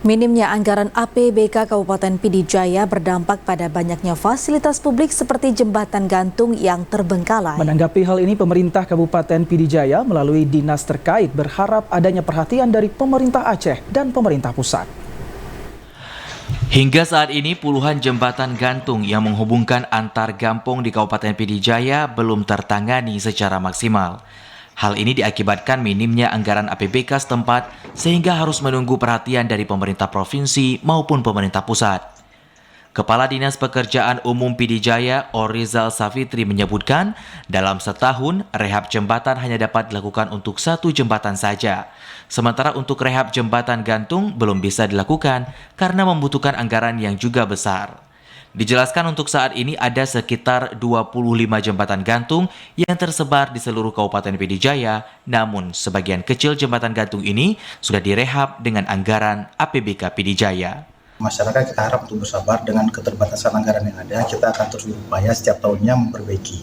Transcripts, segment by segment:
Minimnya anggaran APBK Kabupaten Pd Jaya berdampak pada banyaknya fasilitas publik seperti jembatan gantung yang terbengkalai. Menanggapi hal ini, pemerintah Kabupaten Pd Jaya melalui dinas terkait berharap adanya perhatian dari pemerintah Aceh dan pemerintah pusat. Hingga saat ini puluhan jembatan gantung yang menghubungkan antar kampung di Kabupaten Pd Jaya belum tertangani secara maksimal. Hal ini diakibatkan minimnya anggaran APBK setempat sehingga harus menunggu perhatian dari pemerintah provinsi maupun pemerintah pusat. Kepala Dinas Pekerjaan Umum Pd Jaya, Orizal Safitri menyebutkan, dalam setahun rehab jembatan hanya dapat dilakukan untuk satu jembatan saja. Sementara untuk rehab jembatan gantung belum bisa dilakukan karena membutuhkan anggaran yang juga besar. Dijelaskan untuk saat ini ada sekitar 25 jembatan gantung yang tersebar di seluruh Kabupaten Pd Jaya, namun sebagian kecil jembatan gantung ini sudah direhab dengan anggaran APBK Pd Jaya. Masyarakat kita harap untuk bersabar dengan keterbatasan anggaran yang ada, kita akan terus berupaya setiap tahunnya memperbaiki.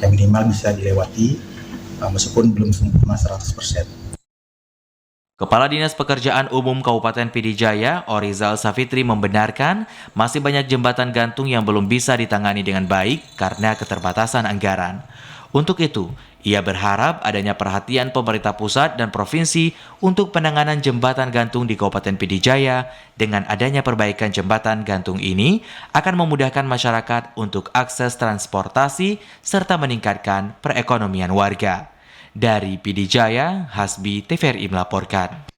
Yang minimal bisa dilewati meskipun belum sempurna 100%. Kepala Dinas Pekerjaan Umum Kabupaten Pd Jaya, Orizal Safitri membenarkan masih banyak jembatan gantung yang belum bisa ditangani dengan baik karena keterbatasan anggaran. Untuk itu, ia berharap adanya perhatian pemerintah pusat dan provinsi untuk penanganan jembatan gantung di Kabupaten Pd Jaya. Dengan adanya perbaikan jembatan gantung ini akan memudahkan masyarakat untuk akses transportasi serta meningkatkan perekonomian warga. Dari Pd Jaya, Hasbi TVRI melaporkan.